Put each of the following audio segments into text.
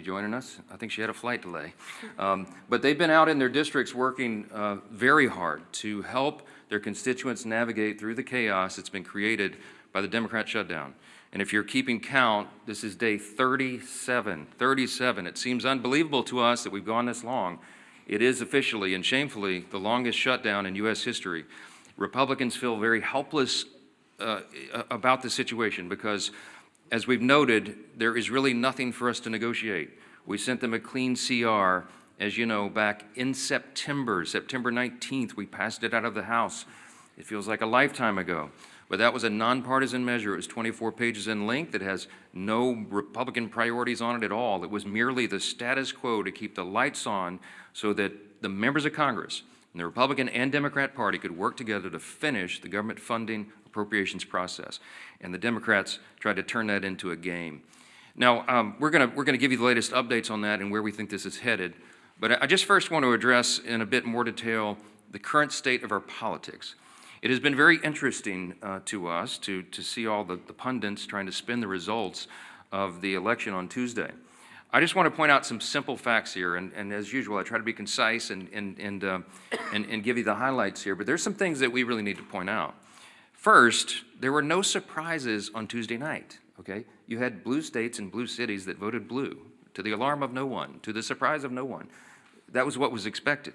joining us. I think she had a flight delay. But they've been out in their districts working very hard to help their constituents navigate through the chaos that's been created by the Democrat shutdown. And if you're keeping count, this is day 37. 37. It seems unbelievable to us that we've gone this long. It is officially and shamefully the longest shutdown in U.S. history. Republicans feel very helpless about the situation because, as we've noted, there is really nothing for us to negotiate. We sent them a clean CR, as you know, back in September 19th. We passed it out of the House. It feels like a lifetime ago. But that was a nonpartisan measure. It was 24 pages in length. It has no Republican priorities on it at all. It was merely the status quo to keep the lights on so that the members of Congress and the Republican and Democrat Party could work together to finish the government funding appropriations process. And the Democrats tried to turn that into a game. Now, we're gonna give you the latest updates on that and where we think this is headed. But I just first want to address in a bit more detail the current state of our politics. It has been very interesting to us to see all the pundits trying to spin the results of the election on Tuesday. I just want to point out some simple facts here, and as usual, I try to be concise and give you the highlights here, but there's some things that we really need to point out. First, there were no surprises on Tuesday night, okay? You had blue states and blue cities that voted blue, to the alarm of no one, to the surprise of no one. That was what was expected.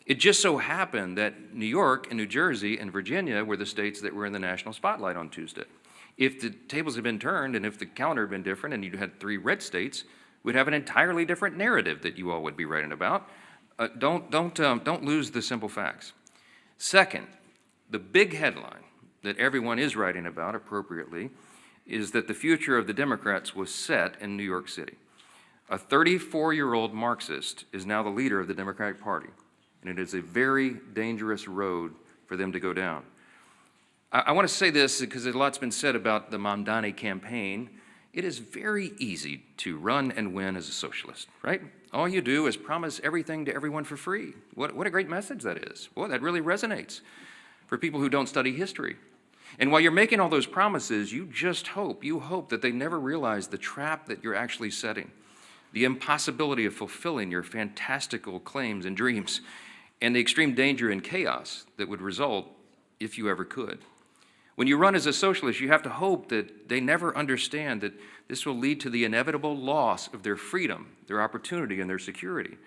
It just so happened that New York and New Jersey and Virginia were the states that were in the national spotlight on Tuesday. If the tables had been turned and if the calendar had been different and you had 3 red states, we'd have an entirely different narrative that you all would be writing about. Don't lose the simple facts. Second, the big headline that everyone is writing about appropriately is that the future of the Democrats was set in New York City. A 34-year-old Marxist is now the leader of the Democratic Party. And it is a very dangerous road for them to go down. I want to say this because a lot's been said about the Mamdani campaign. It is very easy to run and win as a socialist, right? All you do is promise everything to everyone for free. What a great message that is. Boy, that really resonates for people who don't study history. And while you're making all those promises, you hope that they never realize the trap that you're actually setting, the impossibility of fulfilling your fantastical claims and dreams, and the extreme danger and chaos that would result if you ever could. When you run as a socialist, you have to hope that they never understand that this will lead to the inevitable loss of their freedom, their opportunity, and their security,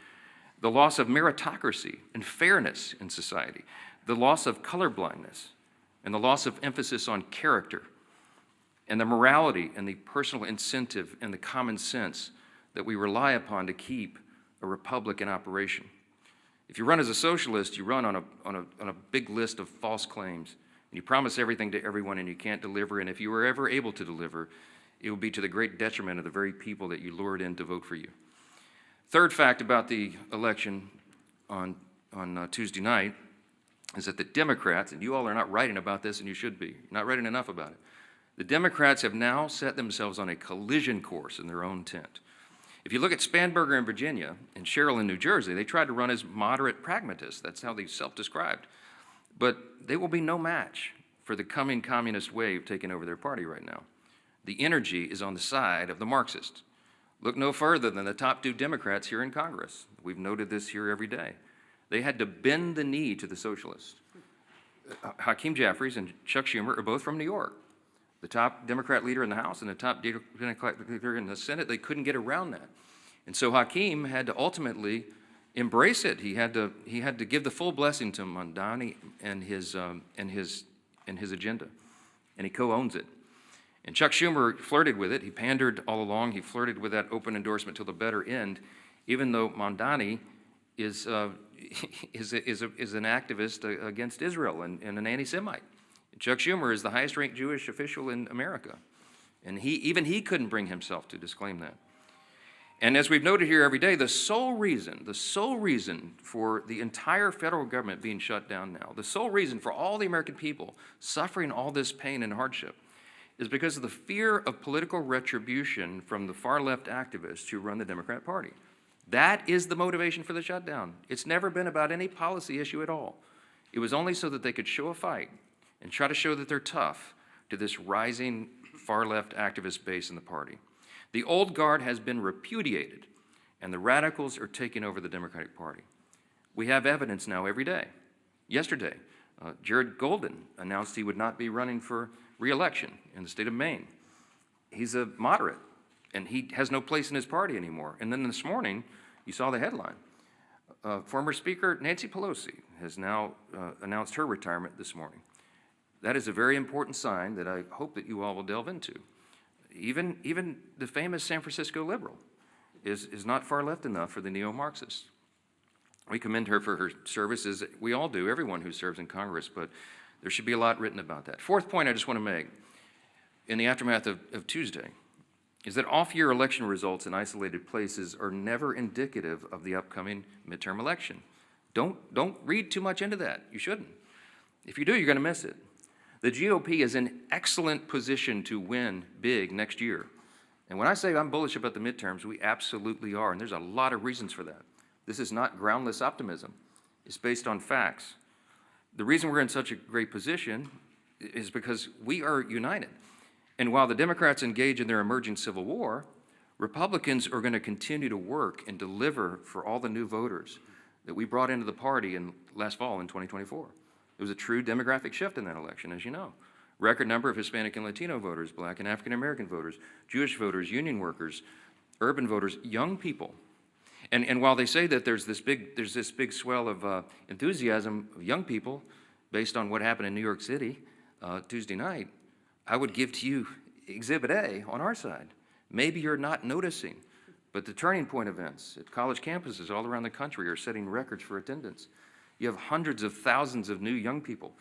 the loss of meritocracy and fairness in society, the loss of colorblindness, and the loss of emphasis on character, and the morality and the personal incentive and the common sense that we rely upon to keep a republic in operation. If you run as a socialist, you run on a big list of false claims, and you promise everything to everyone and you can't deliver, and if you were ever able to deliver, it will be to the great detriment of the very people that you lured in to vote for you. Third fact about the election on Tuesday night is that the Democrats, and you all are not writing about this and you should be, you're not writing enough about it, the Democrats have now set themselves on a collision course in their own tent. If you look at Spanberger in Virginia and Sherrill in New Jersey, they tried to run as moderate pragmatists. That's how they self-described. But they will be no match for the coming communist wave taking over their party right now. The energy is on the side of the Marxists. Look no further than the top 2 Democrats here in Congress. We've noted this here every day. They had to bend the knee to the socialists. Hakeem Jeffries and Chuck Schumer are both from New York. The top Democrat leader in the House and the top Democrat leader in the Senate, they couldn't get around that. And so Hakeem had to ultimately embrace it. He had to give the full blessing to Mamdani and his agenda. And he co-owns it. And Chuck Schumer flirted with it. He pandered all along. He flirted with that open endorsement till the bitter end, even though Mamdani is an activist against Israel and an anti-Semite. Chuck Schumer is the highest-ranked Jewish official in America, and even he couldn't bring himself to disclaim that. And as we've noted here every day, the sole reason for the entire federal government being shut down now, the sole reason for all the American people suffering all this pain and hardship is because of the fear of political retribution from the far-left activists who run the Democrat Party. That is the motivation for the shutdown. It's never been about any policy issue at all. It was only so that they could show a fight and try to show that they're tough to this rising far-left activist base in the party. The old guard has been repudiated, and the radicals are taking over the Democratic Party. We have evidence now every day. Yesterday, Jared Golden announced he would not be running for re-election in the state of Maine. He's a moderate, and he has no place in his party anymore. And then this morning, you saw the headline. Former Speaker Nancy Pelosi has now announced her retirement this morning. That is a very important sign that I hope that you all will delve into. Even the famous San Francisco liberal is not far left enough for the neo-Marxists. We commend her for her services. We all do, everyone who serves in Congress, but there should be a lot written about that. Fourth point I just want to make in the aftermath of Tuesday is that off-year election results in isolated places are never indicative of the upcoming midterm election. Don't read too much into that. You shouldn't. If you do, you're going to miss it. The GOP is in excellent position to win big next year. And when I say I'm bullish about the midterms, we absolutely are, and there's a lot of reasons for that. This is not groundless optimism. It's based on facts. The reason we're in such a great position is because we are united. And while the Democrats engage in their emerging civil war, Republicans are going to continue to work and deliver for all the new voters that we brought into the party last fall in 2024. It was a true demographic shift in that election, as you know. Record number of Hispanic and Latino voters, Black and African American voters, Jewish voters, union workers, urban voters, young people. And while they say that there's this big swell of enthusiasm of young people based on what happened in New York City Tuesday night, I would give to you Exhibit A on our side. Maybe you're not noticing, but the turning point events at college campuses all around the country are setting records for attendance. You have hundreds of thousands of new young people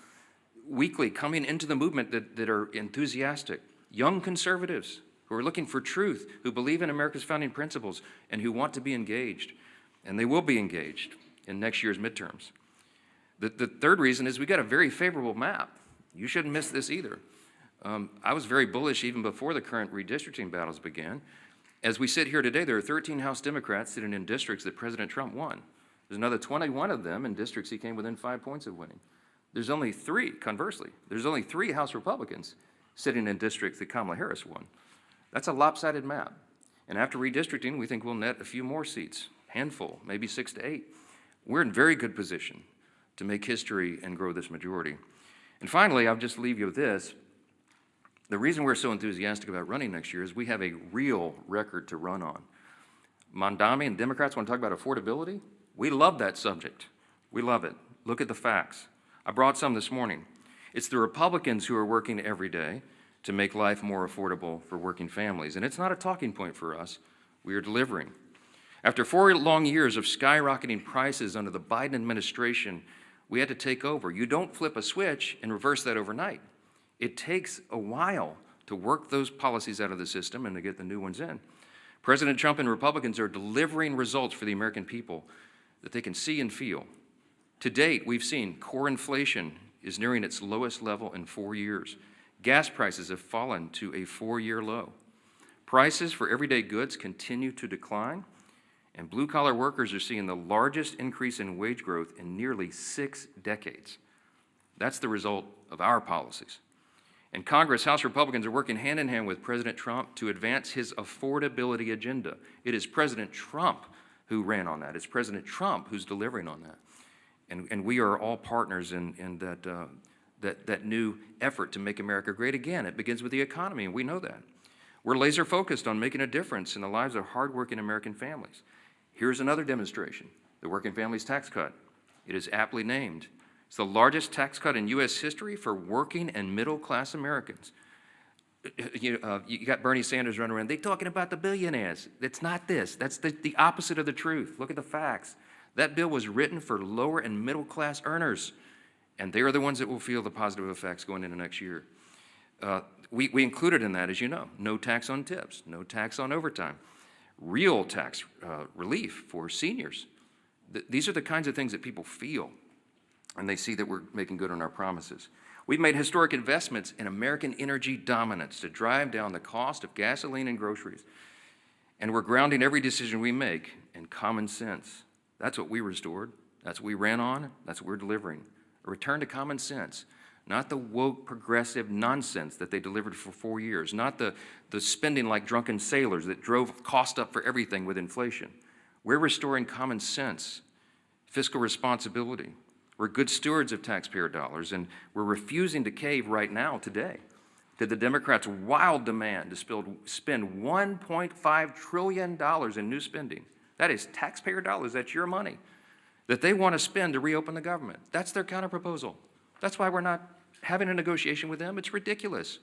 weekly coming into the movement that are enthusiastic, young conservatives who are looking for truth, who believe in America's founding principles, and who want to be engaged. And they will be engaged in next year's midterms. The third reason is we got a very favorable map. You shouldn't miss this either. I was very bullish even before the current redistricting battles began. As we sit here today, there are 13 House Democrats sitting in districts that President Trump won. There's another 21 of them in districts he came within 5 points of winning. There's only three, conversely, there's only 3 House Republicans sitting in districts that Kamala Harris won. That's a lopsided map. And after redistricting, we think we'll net a few more seats, handful, maybe 6 to 8. We're in very good position to make history and grow this majority. And finally, I'll just leave you with this. The reason we're so enthusiastic about running next year is we have a real record to run on. Mondami and Democrats want to talk about affordability. We love that subject. We love it. Look at the facts. I brought some this morning. It's the Republicans who are working every day to make life more affordable for working families. And it's not a talking point for us. We are delivering. After 4 long years of skyrocketing prices under the Biden administration, we had to take over. You don't flip a switch and reverse that overnight. It takes a while to work those policies out of the system and to get the new ones in. President Trump and Republicans are delivering results for the American people that they can see and feel. To date, we've seen core inflation is nearing its lowest level in 4 years. Gas prices have fallen to a 4-year low. Prices for everyday goods continue to decline, and blue-collar workers are seeing the largest increase in wage growth in nearly 6 decades. That's the result of our policies. In Congress, House Republicans are working hand in hand with President Trump to advance his affordability agenda. It is President Trump who ran on that. It's President Trump who's delivering on that. And we are all partners in that new effort to make America great again. It begins with the economy, and we know that. We're laser focused on making a difference in the lives of hardworking American families. Here's another demonstration, the Working Families Tax Cut. It is aptly named. It's the largest tax cut in U.S. history for working and middle-class Americans. You got Bernie Sanders running around. They're talking about the billionaires. It's not this. That's the opposite of the truth. Look at the facts. That bill was written for lower and middle-class earners, and they are the ones that will feel the positive effects going into next year. We included in that, as you know, no tax on tips, no tax on overtime, real tax relief for seniors. These are the kinds of things that people feel, and they see that we're making good on our promises. We've made historic investments in American energy dominance to drive down the cost of gasoline and groceries. And we're grounding every decision we make in common sense. That's what we restored. That's what we ran on. That's what we're delivering. A return to common sense, not the woke progressive nonsense that they delivered for 4 years, not the spending like drunken sailors that drove cost up for everything with inflation. We're restoring common sense, fiscal responsibility. We're good stewards of taxpayer dollars, and we're refusing to cave right now, today, to the Democrats' wild demand to spend $1.5 trillion in new spending. That is taxpayer dollars, that's your money, that they want to spend to reopen the government. That's their counterproposal. That's why we're not having a negotiation with them. It's ridiculous.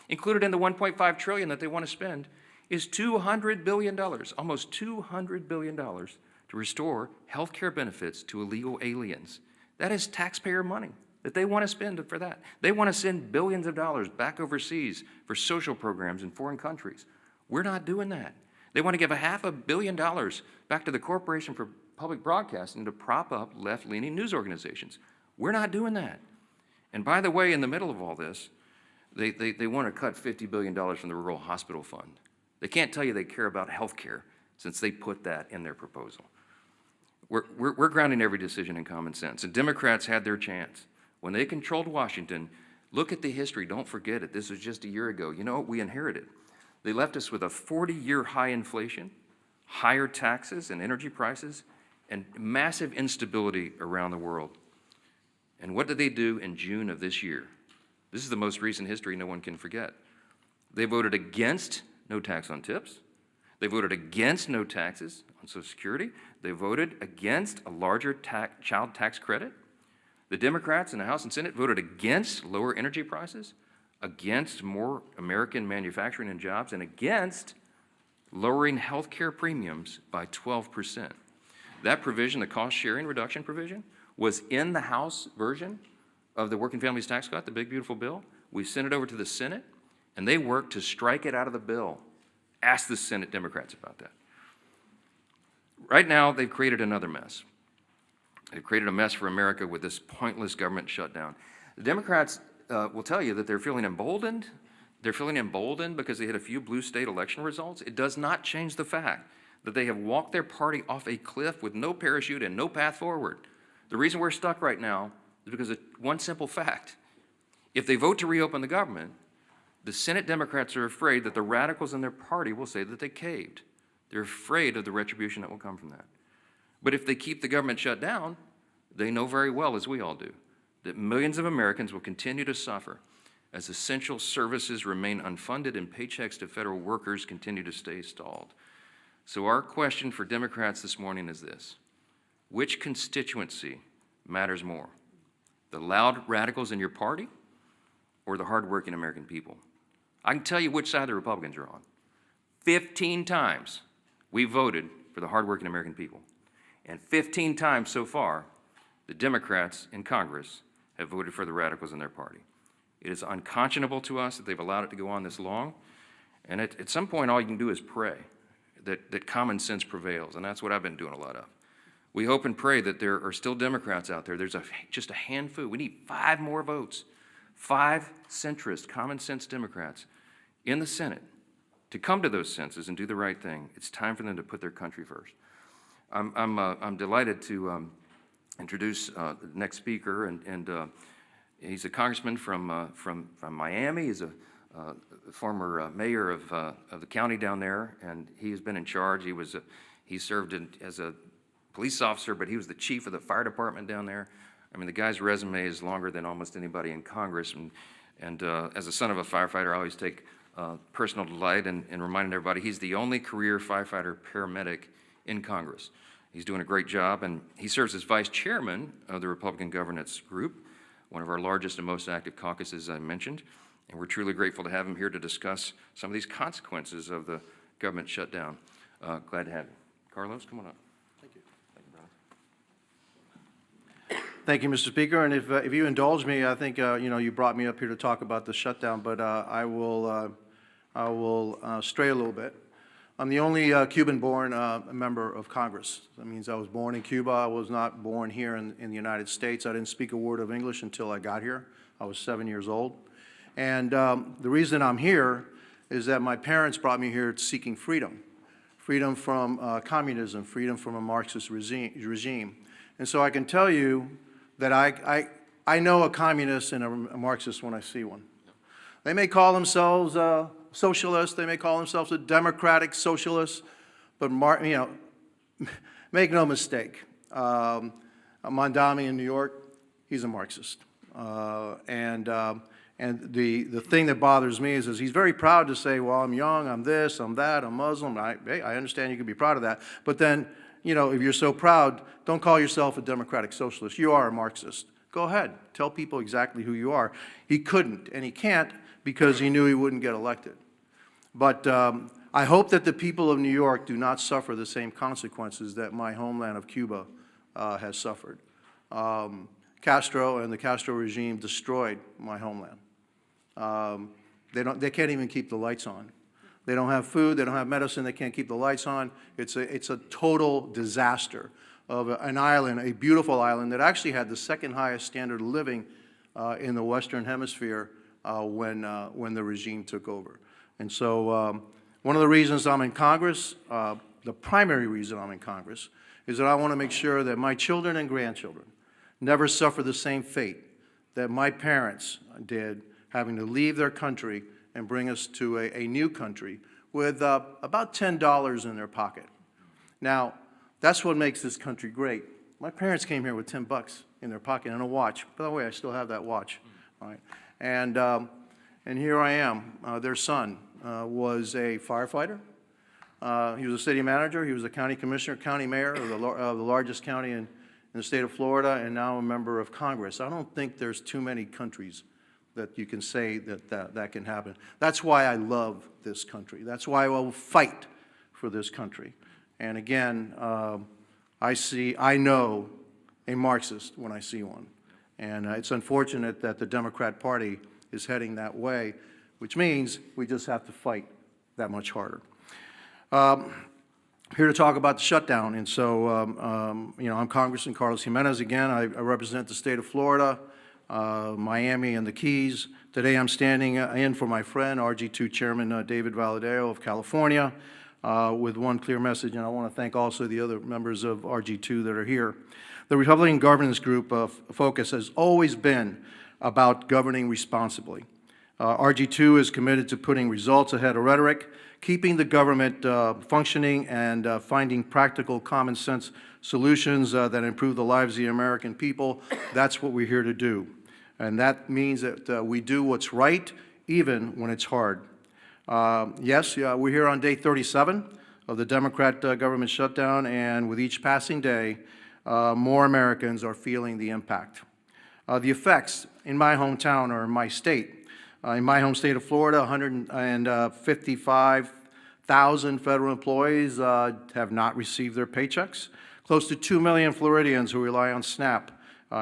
Included in the $1.5 trillion that they want to spend is $200 billion, almost $200 billion, to restore health care benefits to illegal aliens. That is taxpayer money that they want to spend for that. They want to send billions of dollars back overseas for social programs in foreign countries. We're not doing that. They want to give $500 million back to the Corporation for Public Broadcasting to prop up left-leaning news organizations. We're not doing that. And by the way, in the middle of all this, they want to cut $50 billion from the Rural Hospital Fund. They can't tell you they care about health care since they put that in their proposal. We're grounding every decision in common sense, and Democrats had their chance. When they controlled Washington, look at the history, don't forget it. This was just a year ago. You know what we inherited? They left us with a 40-year high inflation, higher taxes and energy prices, and massive instability around the world. And what did they do in June of this year? This is the most recent history no one can forget. They voted against no tax on tips. They voted against no taxes on Social Security. They voted against a larger child tax credit. The Democrats in the House and Senate voted against lower energy prices, against more American manufacturing and jobs, and against lowering health care premiums by 12%. That provision, the cost sharing reduction provision, was in the House version of the Working Families Tax Cut, the big beautiful bill. We sent it over to the Senate, and they worked to strike it out of the bill. Ask the Senate Democrats about that. Right now, they've created another mess. They've created a mess for America with this pointless government shutdown. The Democrats will tell you that they're feeling emboldened. They're feeling emboldened because they had a few blue state election results. It does not change the fact that they have walked their party off a cliff with no parachute and no path forward. The reason we're stuck right now is because of one simple fact. If they vote to reopen the government, the Senate Democrats are afraid that the radicals in their party will say that they caved. They're afraid of the retribution that will come from that. But if they keep the government shut down, they know very well, as we all do, that millions of Americans will continue to suffer as essential services remain unfunded and paychecks to federal workers continue to stay stalled. So our question for Democrats this morning is this: which constituency matters more? The loud radicals in your party or the hardworking American people? I can tell you which side the Republicans are on. 15 times we voted for the hardworking American people. And 15 times so far, the Democrats in Congress have voted for the radicals in their party. It is unconscionable to us that they've allowed it to go on this long. And at some point, all you can do is pray that common sense prevails. And that's what I've been doing a lot of. We hope and pray that there are still Democrats out there. There's just a handful. We need 5 more votes. 5 centrist, common sense Democrats in the Senate to come to those senses and do the right thing. It's time for them to put their country first. I'm delighted to introduce the next speaker, and he's a congressman from Miami. He's a former mayor of the county down there, and he has been in charge. He served as a police officer, but he was the chief of the fire department down there. I mean, the guy's resume is longer than almost anybody in Congress, and as a son of a firefighter, I always take personal delight in reminding everybody he's the only career firefighter paramedic in Congress. He's doing a great job, and he serves as vice chairman of the Republican Governance Group, one of our largest and most active caucuses I mentioned, and we're truly grateful to have him here to discuss some of these consequences of the government shutdown. Glad to have you. Carlos, come on up. Thank you. Thank you, Mr. Speaker. And if you indulge me, I think you brought me up here to talk about the shutdown, but I will stray a little bit. I'm the only Cuban-born member of Congress. That means I was born in Cuba. I was not born here in the United States. I didn't speak a word of English until I got here. I was 7 years old. And the reason I'm here is that my parents brought me here seeking freedom. Freedom from communism, freedom from a Marxist regime. And so I can tell you that I know a communist and a Marxist when I see one. They may call themselves socialists, they may call themselves a democratic socialist, but make no mistake, Mondami in New York, he's a Marxist. And the thing that bothers me is he's very proud to say, well, I'm young, I'm this, I'm that, I'm Muslim. Hey, I understand you can be proud of that. But then, you know, if you're so proud, don't call yourself a democratic socialist. You are a Marxist. Go ahead. Tell people exactly who you are. He couldn't, and he can't because he knew he wouldn't get elected. But I hope that the people of New York do not suffer the same consequences that my homeland of Cuba has suffered. Castro and the Castro regime destroyed my homeland. They can't even keep the lights on. They don't have food, they don't have medicine, they can't keep the lights on. It's a total disaster of an island, a beautiful island that actually had the second highest standard of living in the Western Hemisphere when the regime took over. And so one of the reasons I'm in Congress, the primary reason I'm in Congress, is that I want to make sure that my children and grandchildren never suffer the same fate that my parents did, having to leave their country and bring us to a new country with about $10 in their pocket. Now, that's what makes this country great. My parents came here with 10 bucks in their pocket and a watch. By the way, I still have that watch. All right. And here I am. Their son was a firefighter. He was a city manager. He was a county commissioner, county mayor of the largest county in the state of Florida, and now a member of Congress. I don't think there's too many countries that you can say that can happen. That's why I love this country. That's why I will fight for this country. And again, I know a Marxist when I see one. And it's unfortunate that the Democrat Party is heading that way, which means we just have to fight that much harder. Here to talk about the shutdown. And so, you know, I'm Congressman Carlos Gimenez again. I represent the state of Florida, Miami, and the Keys. Today I'm standing in for my friend, RG2 Chairman David Valadeo of California, with one clear message, and I want to thank also the other members of RG2 that are here. The Republican Governance Group focus has always been about governing responsibly. RG2 is committed to putting results ahead of rhetoric, keeping the government functioning, and finding practical, common sense solutions that improve the lives of the American people. That's what we're here to do. And that means that we do what's right, even when it's hard. Yes, we're here on day 37 of the Democrat government shutdown, and with each passing day, more Americans are feeling the impact. The effects in my hometown or in my state. In my home state of Florida, 155,000 federal employees have not received their paychecks. Close to 2 million Floridians who rely on SNAP,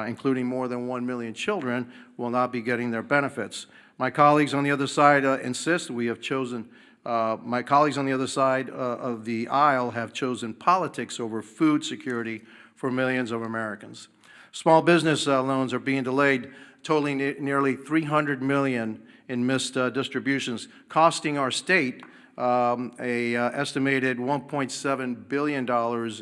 including more than 1 million children, will not be getting their benefits. My colleagues on the other side insist we have chosen, my colleagues on the other side of the aisle have chosen politics over food security for millions of Americans. Small business loans are being delayed, totaling nearly $300 million in missed distributions, costing our state an estimated $1.7 billion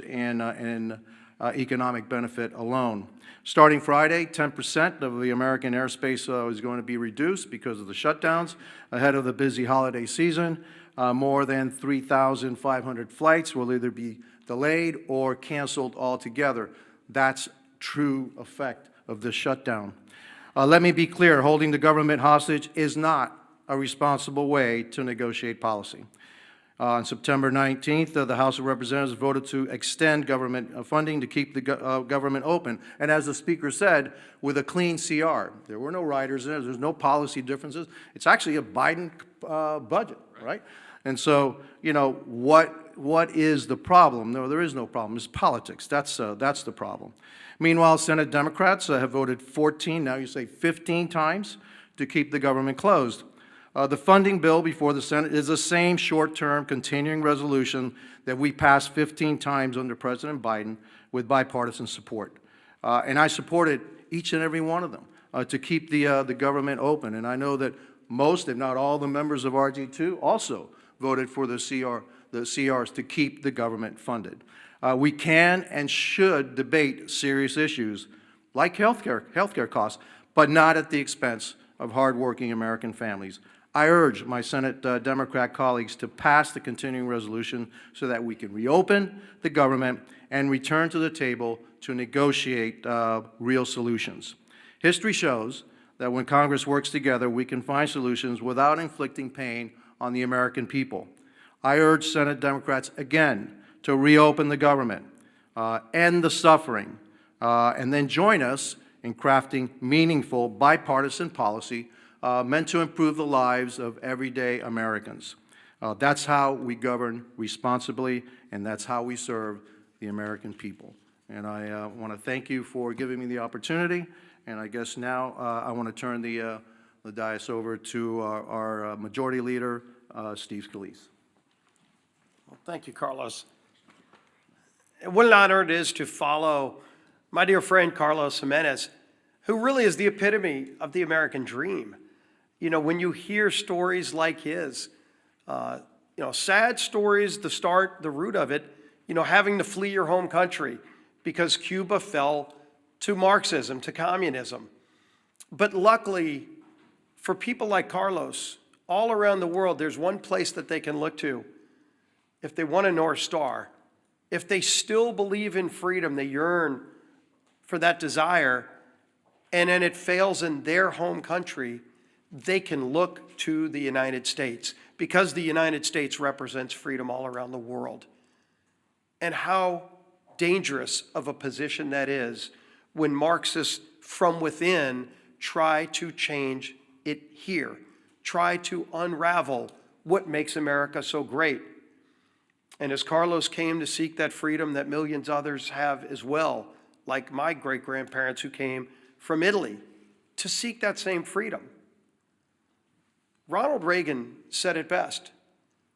in economic benefit alone. Starting Friday, 10% of the American airspace is going to be reduced because of the shutdowns ahead of the busy holiday season. More than 3,500 flights will either be delayed or canceled altogether. That's true effect of this shutdown. Let me be clear, holding the government hostage is not a responsible way to negotiate policy. On September 19th, the House of Representatives voted to extend government funding to keep the government open. And as the Speaker said, with a clean CR. There were no riders in it. There's no policy differences. It's actually a Biden budget, right? And so, you know, what is the problem? No, there is no problem. It's politics. That's the problem. Meanwhile, Senate Democrats have voted 14, now you say 15 times to keep the government closed. The funding bill before the Senate is the same short-term continuing resolution that we passed 15 times under President Biden with bipartisan support. And I supported each and every one of them to keep the government open. And I know that most, if not all, the members of RG2 also voted for the CRs to keep the government funded. We can and should debate serious issues like healthcare costs, but not at the expense of hardworking American families. I urge my Senate Democrat colleagues to pass the continuing resolution so that we can reopen the government and return to the table to negotiate real solutions. History shows that when Congress works together, we can find solutions without inflicting pain on the American people. I urge Senate Democrats again to reopen the government, end the suffering, and then join us in crafting meaningful bipartisan policy meant to improve the lives of everyday Americans. That's how we govern responsibly, and that's how we serve the American people. And I want to thank you for giving me the opportunity, and I guess now I want to turn the dais over to our Majority Leader, Steve Scalise. Well, thank you, Carlos. And what an honor it is to follow my dear friend Carlos Gimenez, who really is the epitome of the American dream. You know, when you hear stories like his, sad stories, the root of it, having to flee your home country because Cuba fell to Marxism, to communism. But luckily, for people like Carlos, all around the world, there's one place that they can look to if they want a North Star. If they still believe in freedom, they yearn for that desire, and then it fails in their home country, they can look to the United States because the United States represents freedom all around the world. And how dangerous of a position that is when Marxists from within try to change it here, try to unravel what makes America so great. And as Carlos came to seek that freedom that millions others have as well, like my great-grandparents who came from Italy to seek that same freedom. Ronald Reagan said it best: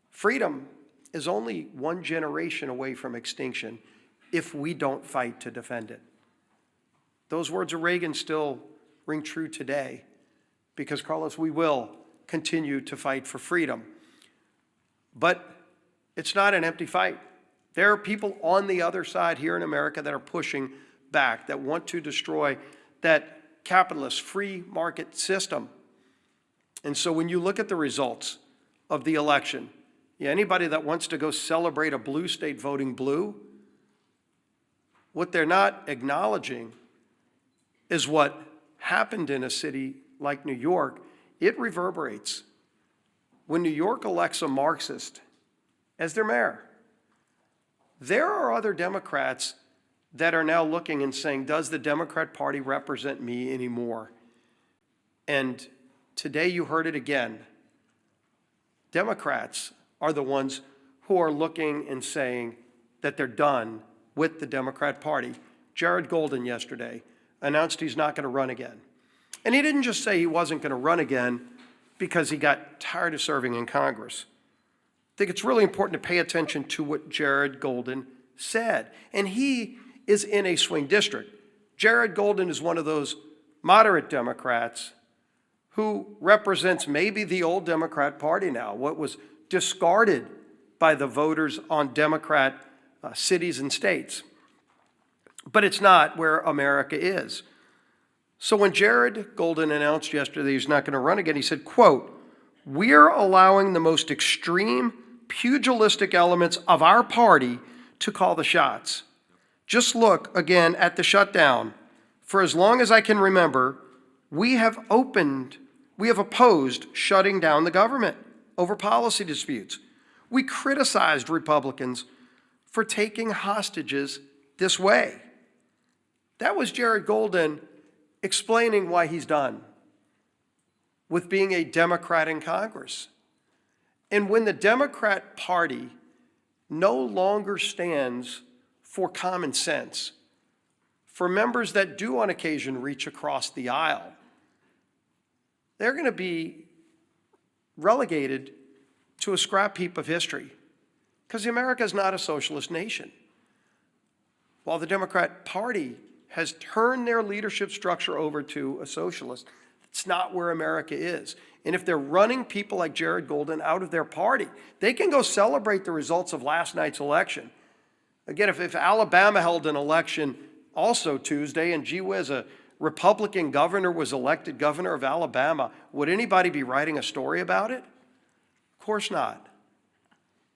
freedom is only one generation away from extinction if we don't fight to defend it. Those words of Reagan still ring true today because, Carlos, we will continue to fight for freedom. But it's not an empty fight. There are people on the other side here in America that are pushing back, that want to destroy that capitalist free market system. And so when you look at the results of the election, anybody that wants to go celebrate a blue state voting blue, what they're not acknowledging is what happened in a city like New York. It reverberates. When New York elects a Marxist as their mayor, there are other Democrats that are now looking and saying, does the Democrat Party represent me anymore? And today you heard it again. Democrats are the ones who are looking and saying that they're done with the Democrat Party. Jared Golden yesterday announced he's not going to run again. And he didn't just say he wasn't going to run again because he got tired of serving in Congress. I think it's really important to pay attention to what Jared Golden said. And he is in a swing district. Jared Golden is one of those moderate Democrats who represents maybe the old Democrat Party now, what was discarded by the voters on Democrat cities and states. But it's not where America is. So when Jared Golden announced yesterday he's not going to run again, he said, quote, "We're allowing the most extreme pugilistic elements of our party to call the shots. Just look again at the shutdown. For as long as I can remember, we have opposed shutting down the government over policy disputes. We criticized Republicans for taking hostages this way." That was Jared Golden explaining why he's done with being a Democrat in Congress. And when the Democrat Party no longer stands for common sense, for members that do on occasion reach across the aisle, they're going to be relegated to a scrap heap of history because America is not a socialist nation. While the Democrat Party has turned their leadership structure over to a socialist, it's not where America is. And if they're running people like Jared Golden out of their party, they can go celebrate the results of last night's election. Again, if Alabama held an election also Tuesday, and gee whiz, a Republican governor was elected governor of Alabama, would anybody be writing a story about it? Of course not.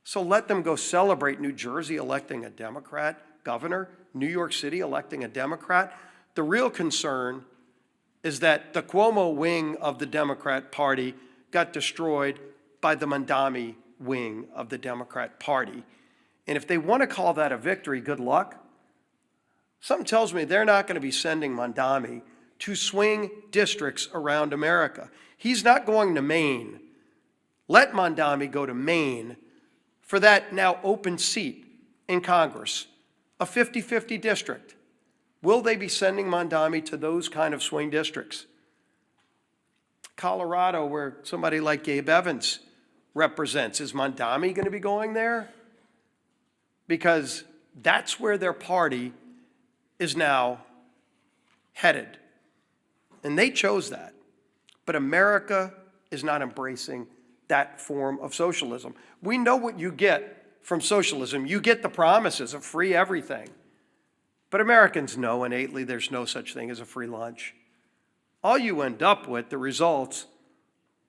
So let them go celebrate New Jersey electing a Democrat governor, New York City electing a Democrat. The real concern is that the Cuomo wing of the Democrat Party got destroyed by the Mondami wing of the Democrat Party. And if they want to call that a victory, good luck. Something tells me they're not going to be sending Mondami to swing districts around America. He's not going to Maine. Let Mondami go to Maine for that now open seat in Congress, a 50-50 district. Will they be sending Mondami to those kind of swing districts? Colorado, where somebody like Gabe Evans represents, is Mondami going to be going there? Because that's where their party is now headed. And they chose that. But America is not embracing that form of socialism. We know what you get from socialism. You get the promises of free everything. But Americans know innately there's no such thing as a free lunch. All you end up with, the results,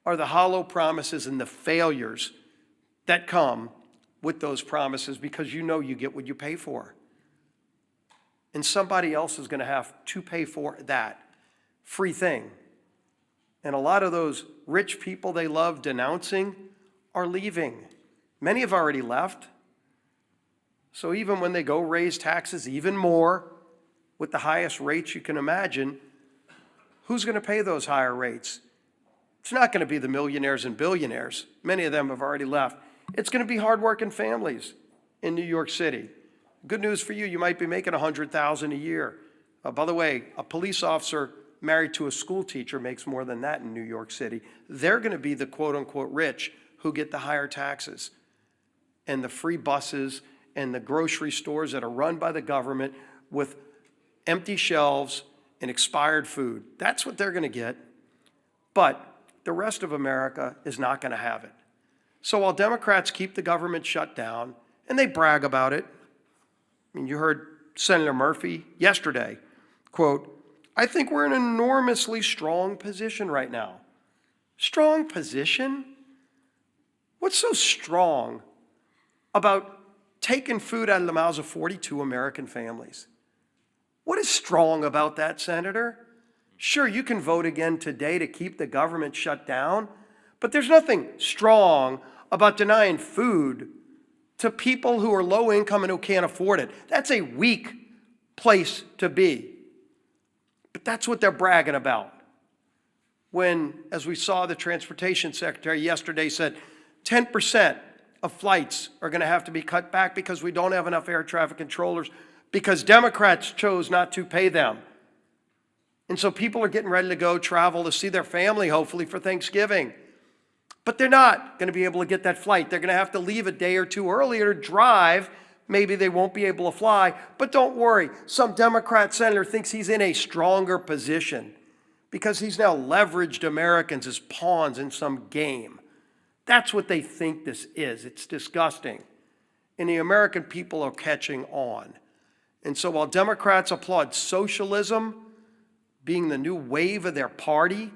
are the hollow promises and the failures that come with those promises, because you know you get what you pay for. And somebody else is going to have to pay for that free thing. And a lot of those rich people they love denouncing are leaving. Many have already left. So even when they go raise taxes even more, with the highest rates you can imagine, who's going to pay those higher rates? It's not going to be the millionaires and billionaires. Many of them have already left. It's going to be hardworking families in New York City. Good news for you, you might be making $100,000 a year. By the way, a police officer married to a school teacher makes more than that in New York City. They're going to be the quote-unquote rich who get the higher taxes and the free buses and the grocery stores that are run by the government with empty shelves and expired food. That's what they're going to get. But the rest of America is not going to have it. So while Democrats keep the government shut down, and they brag about it, I mean, you heard Senator Murphy yesterday, quote, "I think we're in an enormously strong position right now." Strong position? What's so strong about taking food out of the mouths of 42 American families? What is strong about that, Senator? Sure, you can vote again today to keep the government shut down, but there's nothing strong about denying food to people who are low income and who can't afford it. That's a weak place to be. But that's what they're bragging about. When, as we saw, the Transportation Secretary yesterday said 10% of flights are going to have to be cut back because we don't have enough air traffic controllers because Democrats chose not to pay them. And so people are getting ready to go travel to see their family, hopefully, for Thanksgiving. But they're not going to be able to get that flight. They're going to have to leave a day or two earlier to drive. Maybe they won't be able to fly. But don't worry. Some Democrat senator thinks he's in a stronger position because he's now leveraged Americans as pawns in some game. That's what they think this is. It's disgusting. And the American people are catching on. And so while Democrats applaud socialism being the new wave of their party,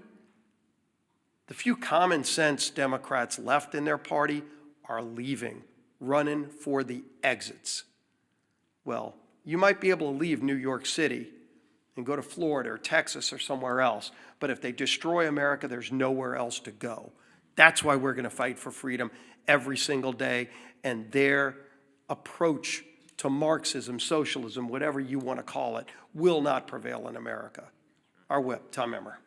the few common sense Democrats left in their party are leaving, running for the exits. Well, you might be able to leave New York City and go to Florida or Texas or somewhere else, but if they destroy America, there's nowhere else to go. That's why we're going to fight for freedom every single day, and their approach to Marxism, socialism, whatever you want to call it, will not prevail in America. Our whip, Tom Emmer.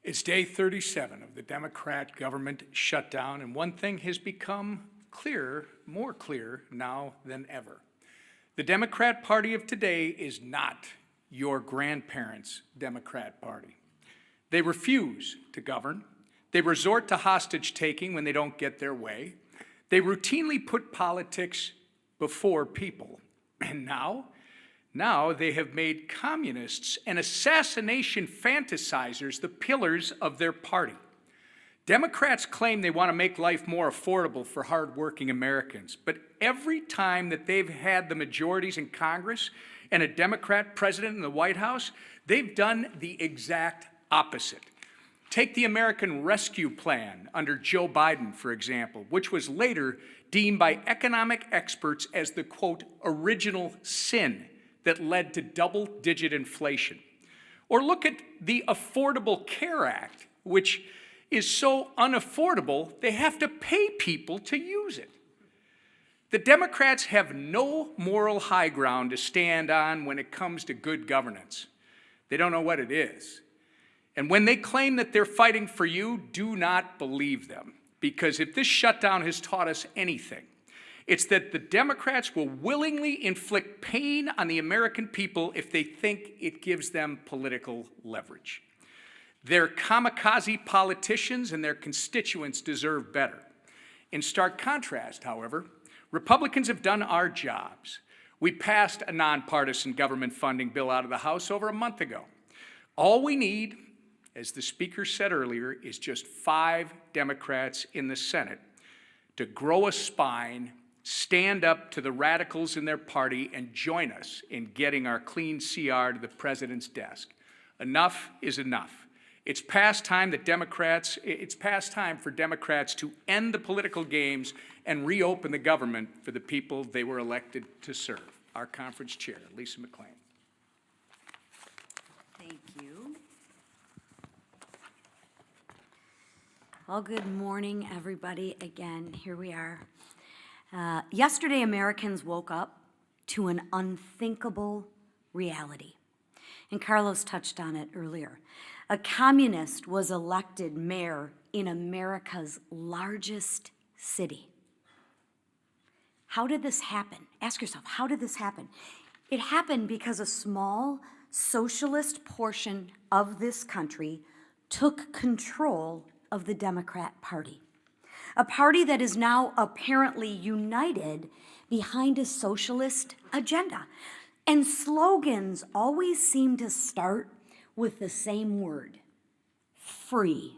It's day 37 of the Democrat government shutdown, and one thing has become clearer, more clear now than ever. The Democrat Party of today is not your grandparents' Democrat Party. They refuse to govern. They resort to hostage-taking when they don't get their way. They routinely put politics before people. And now they have made communists and assassination fantasizers the pillars of their party. Democrats claim they want to make life more affordable for hardworking Americans, but every time that they've had the majorities in Congress and a Democrat president in the White House, they've done the exact opposite. Take the American Rescue Plan under Joe Biden, for example, which was later deemed by economic experts as the, quote, original sin that led to double-digit inflation. Or look at the Affordable Care Act, which is so unaffordable, they have to pay people to use it. The Democrats have no moral high ground to stand on when it comes to good governance. They don't know what it is. And when they claim that they're fighting for you, do not believe them. Because if this shutdown has taught us anything, it's that the Democrats will willingly inflict pain on the American people if they think it gives them political leverage. Their kamikaze politicians and their constituents deserve better. In stark contrast, however, Republicans have done our jobs. We passed a nonpartisan government funding bill out of the House over a month ago. All we need, as the Speaker said earlier, is just 5 Democrats in the Senate to grow a spine, stand up to the radicals in their party, and join us in getting our clean CR to the president's desk. Enough is enough. It's past time for Democrats to end the political games and reopen the government for the people they were elected to serve. Our conference chair, Lisa McClain. Thank you. Well, good morning, everybody. Again, here we are. Yesterday, Americans woke up to an unthinkable reality. And Carlos touched on it earlier. A communist was elected mayor in America's largest city. How did this happen? Ask yourself, how did this happen? It happened because a small socialist portion of this country took control of the Democrat Party. A party that is now apparently united behind a socialist agenda. And slogans always seem to start with the same word: free.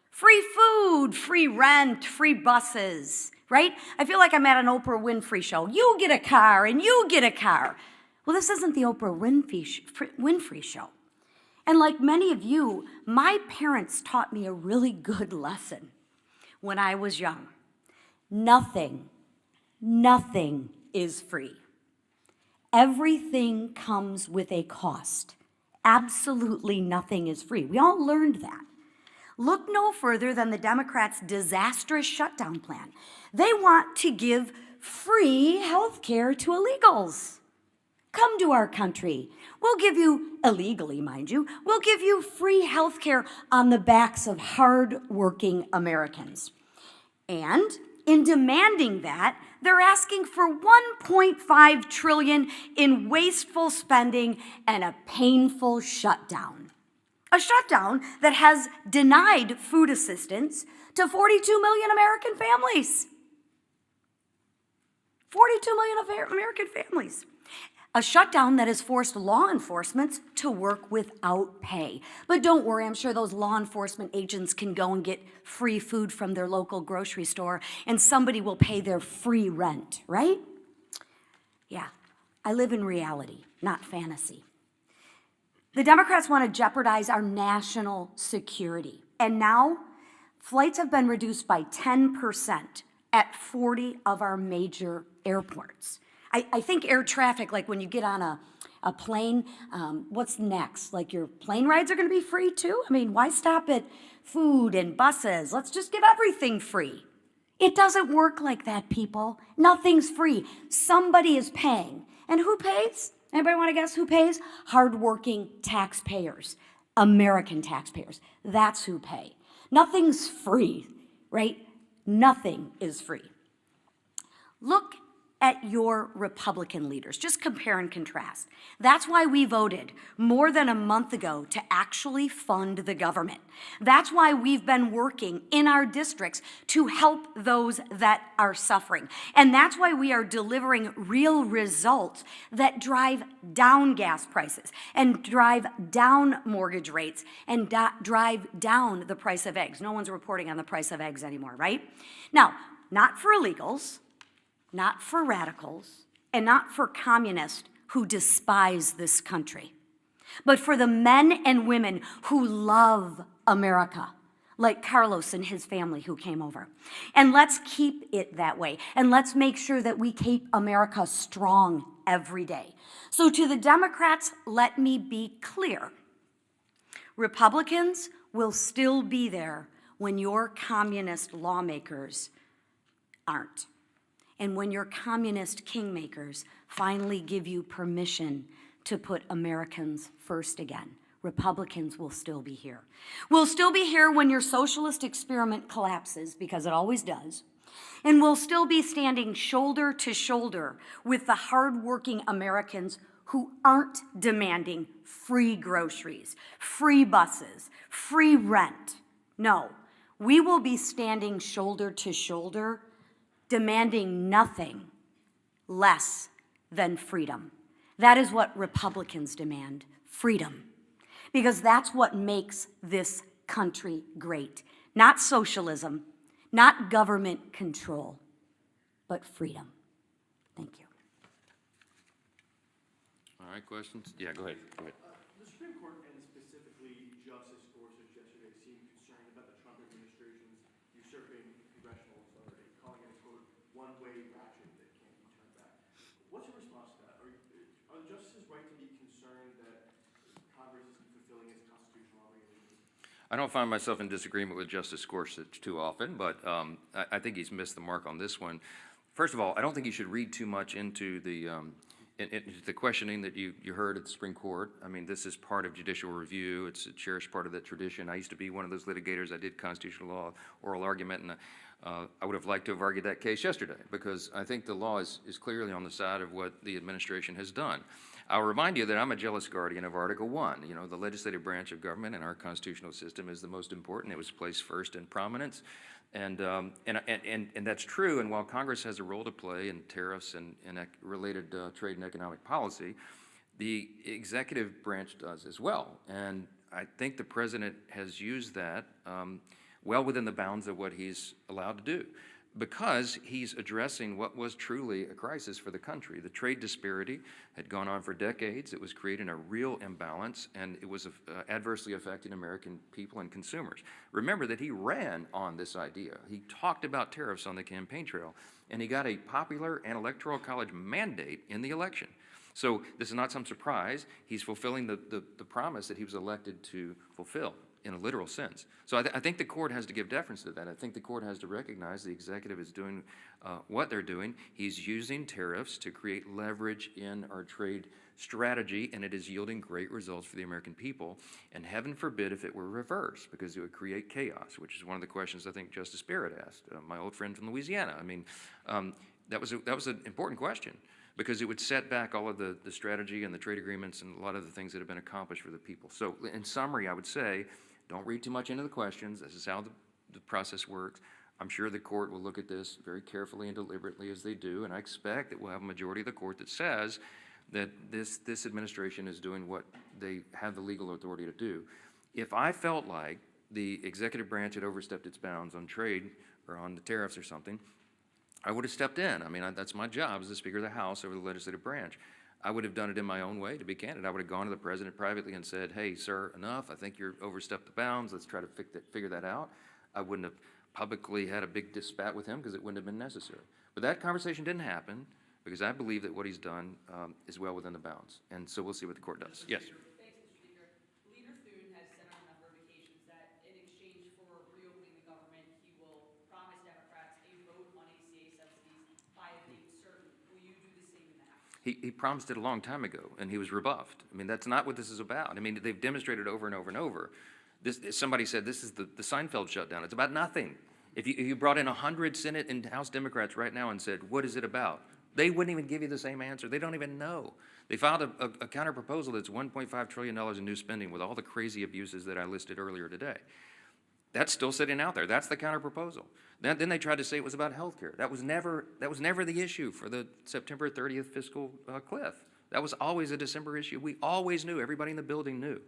Free food, free rent, free buses, right? I feel like I'm at an Oprah Winfrey show. You get a car and you get a car. Well, this isn't the Oprah Winfrey show. And like many of you, my parents taught me a really good lesson when I was young. Nothing is free. Everything comes with a cost. Absolutely nothing is free. We all learned that. Look no further than the Democrats' disastrous shutdown plan. They want to give free health care to illegals. Come to our country. We'll give you, illegally, mind you, we'll give you free health care on the backs of hard-working Americans. And in demanding that, they're asking for $1.5 trillion in wasteful spending and a painful shutdown. A shutdown that has denied food assistance to 42 million American families. 42 million American families. A shutdown that has forced law enforcement to work without pay. But don't worry, I'm sure those law enforcement agents can go and get free food from their local grocery store, and somebody will pay their free rent, right? Yeah, I live in reality, not fantasy. The Democrats want to jeopardize our national security. And now, flights have been reduced by 10% at 40 of our major airports. I think air traffic, like when you get on a plane, what's next? Like your plane rides are going to be free too? I mean, why stop at food and buses? Let's just give everything free. It doesn't work like that, people. Nothing's free. Somebody is paying. And who pays? Anybody want to guess who pays? Hardworking taxpayers, American taxpayers. That's who pay. Nothing's free, right? Nothing is free. Look at your Republican leaders. Just compare and contrast. That's why we voted more than a month ago to actually fund the government. That's why we've been working in our districts to help those that are suffering. And that's why we are delivering real results that drive down gas prices and drive down mortgage rates and drive down the price of eggs. No one's reporting on the price of eggs anymore, right? Now, not for illegals, not for radicals, and not for communists who despise this country, but for the men and women who love America, like Carlos and his family who came over. And let's keep it that way, and let's make sure that we keep America strong every day. So to the Democrats, let me be clear. Republicans will still be there when your communist lawmakers aren't. And when your communist kingmakers finally give you permission to put Americans first again, Republicans will still be here. We'll still be here when your socialist experiment collapses, because it always does. And we'll still be standing shoulder to shoulder with the hardworking Americans who aren't demanding free groceries, free buses, free rent. No, we will be standing shoulder to shoulder, demanding nothing less than freedom. That is what Republicans demand, freedom. Because that's what makes this country great. Not socialism, not government control, but freedom. Thank you. All right, questions? Yeah, go ahead. The Supreme Court, and specifically Justice Gorsuch yesterday, seemed concerned about the Trump administration's usurping congressional authority, calling it a, quote, one-way ratchet that can't be turned back. What's your response to that? Are the justices right to be concerned that Congress isn't fulfilling its constitutional obligations? I don't find myself in disagreement with Justice Gorsuch too often, but I think he's missed the mark on this one. First of all, I don't think you should read too much into the questioning that you heard at the Supreme Court. I mean, this is part of judicial review. It's a cherished part of that tradition. I used to be one of those litigators. I did constitutional law, oral argument, and I would have liked to have argued that case yesterday, because I think the law is clearly on the side of what the administration has done. I'll remind you that I'm a jealous guardian of Article 1. You know, the legislative branch of government in our constitutional system is the most important. It was placed first in prominence. And that's true. And while Congress has a role to play in tariffs and related trade and economic policy, the executive branch does as well. And I think the president has used that well within the bounds of what he's allowed to do, because he's addressing what was truly a crisis for the country. The trade disparity had gone on for decades. It was creating a real imbalance, and it was adversely affecting American people and consumers. Remember that he ran on this idea. He talked about tariffs on the campaign trail, and he got a popular and electoral college mandate in the election. So this is not some surprise. He's fulfilling the promise that he was elected to fulfill in a literal sense. So I think the court has to give deference to that. I think the court has to recognize the executive is doing what they're doing. He's using tariffs to create leverage in our trade strategy, and it is yielding great results for the American people. And heaven forbid if it were reversed, because it would create chaos, which is one of the questions I think Justice Barrett asked, my old friend from Louisiana. I mean, that was an important question, because it would set back all of the strategy and the trade agreements and a lot of the things that have been accomplished for the people. So in summary, I would say, don't read too much into the questions. This is how the process works. I'm sure the court will look at this very carefully and deliberately, as they do, and I expect that we'll have a majority of the court that says that this administration is doing what they have the legal authority to do. If I felt like the executive branch had overstepped its bounds on trade or on the tariffs or something, I would have stepped in. I mean, that's my job as the Speaker of the House over the legislative branch. I would have done it in my own way, to be candid. I would have gone to the president privately and said, hey, sir, enough. I think you're overstepped the bounds. Let's try to figure that out. I wouldn't have publicly had a big spat with him, because it wouldn't have been necessary. But that conversation didn't happen, because I believe that what he's done is well within the bounds. And so we'll see what the court does. Yes? Thanks, Mr. Speaker. Leader Thune has said on a number of occasions that in exchange for reopening the government, he will promise Democrats a vote on ACA subsidies by a date certain. Will you do the same now? He promised it a long time ago, and he was rebuffed. I mean, that's not what this is about. I mean, they've demonstrated over and over and over. Somebody said this is the Seinfeld shutdown. It's about nothing. If you brought in 100 Senate and House Democrats right now and said, what is it about? They wouldn't even give you the same answer. They don't even know. They filed a counter proposal that's $1.5 trillion in new spending with all the crazy abuses that I listed earlier today. That's still sitting out there. That's the counter proposal. Then they tried to say it was about health care. That was never the issue for the September 30th fiscal cliff. That was always a December issue. We always knew, everybody in the building knew,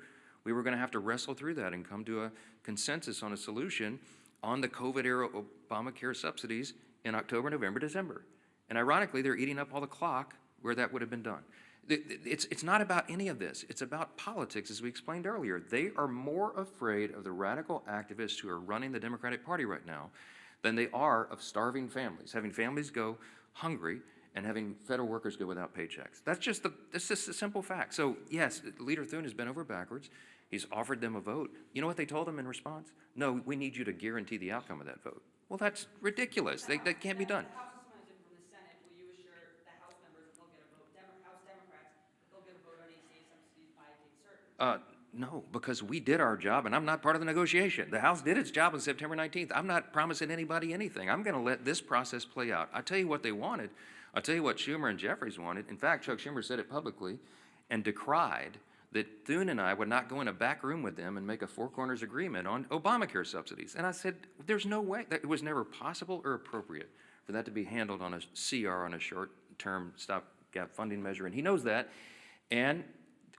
we were going to have to wrestle through that and come to a consensus on a solution on the COVID-era Obamacare subsidies in October, November, December. And ironically, they're eating up all the clock where that would have been done. It's not about any of this. It's about politics, as we explained earlier. They are more afraid of the radical activists who are running the Democratic Party right now than they are of starving families, having families go hungry and having federal workers go without paychecks. That's just a simple fact. So yes, Leader Thune has been over backwards. He's offered them a vote. You know what they told him in response? No, we need you to guarantee the outcome of that vote. Well, that's ridiculous. That can't be done. The House is sworn in from the Senate. Will you assure the House members that they'll get a vote, House Democrats, that they'll get a vote on ACA subsidies by a date certain? No, because we did our job, and I'm not part of the negotiation. The House did its job on September 19th. I'm not promising anybody anything. I'm going to let this process play out. I'll tell you what they wanted. I'll tell you what Schumer and Jeffries wanted. In fact, Chuck Schumer said it publicly and decried that Thune and I would not go in a back room with them and make a four corners agreement on Obamacare subsidies. And I said, there's no way. It was never possible or appropriate for that to be handled on a CR, on a short-term stopgap funding measure. And he knows that. And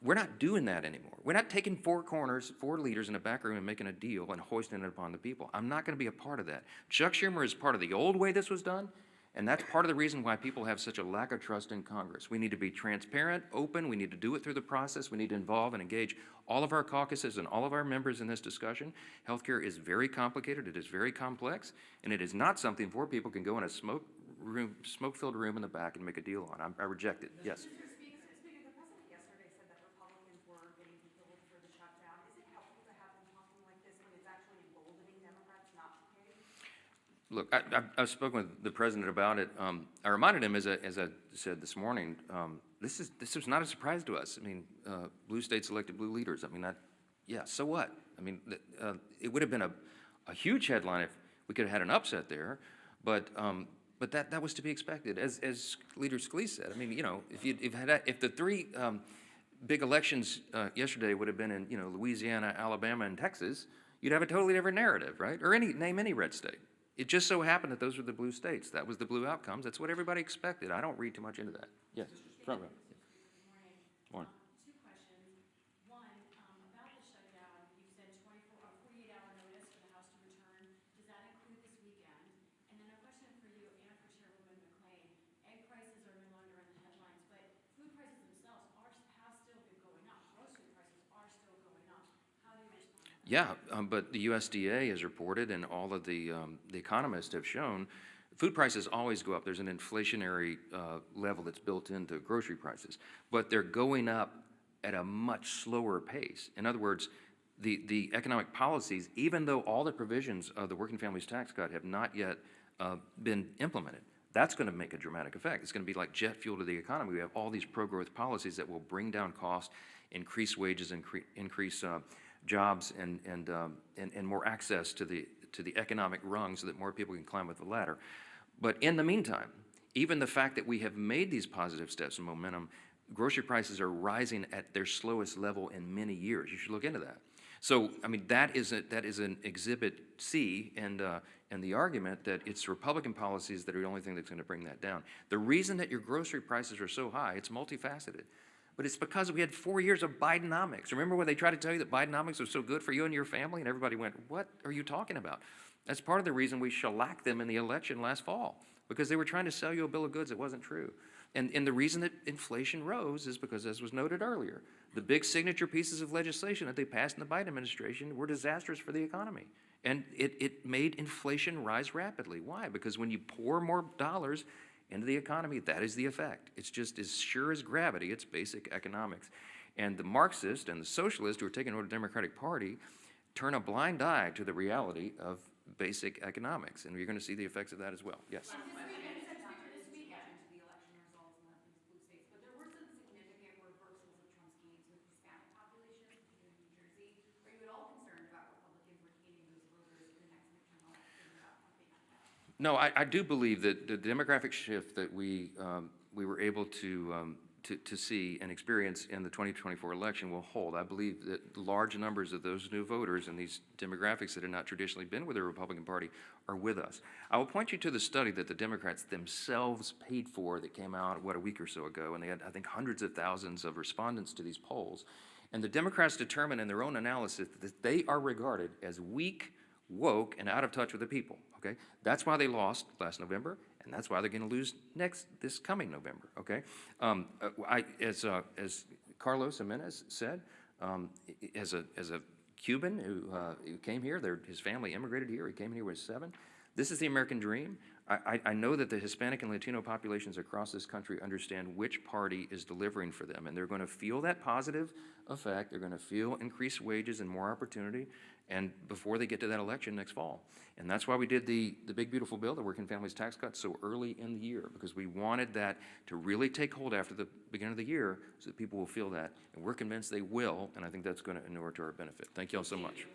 we're not doing that anymore. We're not taking four corners, four leaders in a back room and making a deal and hoisting it upon the people. I'm not going to be a part of that. Chuck Schumer is part of the old way this was done, and that's part of the reason why people have such a lack of trust in Congress. We need to be transparent, open. We need to do it through the process. We need to involve and engage all of our caucuses and all of our members in this discussion. Healthcare is very complicated. It is very complex, and it is not something four people can go in a smoke-filled room in the back and make a deal on. I reject it. Yes. Speaker, the president yesterday said that Republicans were getting killed for the shutdown. Is it helpful to have them talking like this when it's actually emboldening Democrats not to pay? Look, I've spoken with the president about it. I reminded him, as I said this morning, this was not a surprise to us. I mean, blue states elected blue leaders. I mean, yeah, so what? I mean, it would have been a huge headline if we could have had an upset there, but that was to be expected. As Leader Scalise said, I mean, you know, if the three big elections yesterday would have been in, you know, Louisiana, Alabama, and Texas, you'd have a totally different narrative, right? Or name any red state. It just so happened that those were the blue states. That was the blue outcomes. That's what everybody expected. I don't read too much into that. Yes, front row. Morning. Two questions. One, about the shutdown, you said 48-hour notice for the House to return. Does that include this weekend? And then a question for you and for Chairwoman McClain. Egg prices are no longer in the headlines, but food prices themselves have still been going up. Grocery prices are still going up. How do you respond to that? Yeah, but the USDA has reported, and all of the economists have shown, food prices always go up. There's an inflationary level that's built into grocery prices, but they're going up at a much slower pace. In other words, the economic policies, even though all the provisions of the Working Families Tax Cut have not yet been implemented, that's going to make a dramatic effect. It's going to be like jet fuel to the economy. We have all these pro-growth policies that will bring down costs, increase wages, increase jobs, and more access to the economic rung so that more people can climb up the ladder. But in the meantime, even the fact that we have made these positive steps and momentum, grocery prices are rising at their slowest level in many years. You should look into that. So, I mean, that is an exhibit C, and the argument that it's Republican policies that are the only thing that's going to bring that down. The reason that your grocery prices are so high, it's multifaceted. But it's because we had 4 years of Bidenomics. Remember when they tried to tell you that Bidenomics was so good for you and your family, and everybody went, what are you talking about? That's part of the reason we shellacked them in the election last fall, because they were trying to sell you a bill of goods that wasn't true. And the reason that inflation rose is because, as was noted earlier, the big signature pieces of legislation that they passed in the Biden administration were disastrous for the economy. And it made inflation rise rapidly. Why? Because when you pour more dollars into the economy, that is the effect. It's just as sure as gravity. It's basic economics. And the Marxists and the socialists who are taking over the Democratic Party turn a blind eye to the reality of basic economics. And you're going to see the effects of that as well. Yes? This weekend into the election results in these blue states, but there were some significant reversals of Trump's gains with Hispanic populations, particularly in New Jersey. Are you at all concerned about Republicans retaining those voters in the next midterm election without something like that? No, I do believe that the demographic shift that we were able to see and experience in the 2024 election will hold. I believe that large numbers of those new voters and these demographics that have not traditionally been with the Republican Party are with us. I will point you to the study that the Democrats themselves paid for that came out, a week or so ago, and they had, I think, hundreds of thousands of respondents to these polls. And the Democrats determined in their own analysis that they are regarded as weak, woke, and out of touch with the people, okay? That's why they lost last November, and that's why they're gonna lose this coming November, okay? As Carlos Gimenez said, as a Cuban who came here, his family immigrated here, he came here when he was 7. This is the American dream. I know that the Hispanic and Latino populations across this country understand which party is delivering for them, and they're going to feel that positive effect. They're going to feel increased wages and more opportunity, and before they get to that election next fall. And that's why we did the big, beautiful bill, the Working Families Tax Cut, so early in the year, because we wanted that to really take hold after the beginning of the year so that people will feel that. And we're convinced they will, and I think that's going to inure to our benefit. Thank you all so much.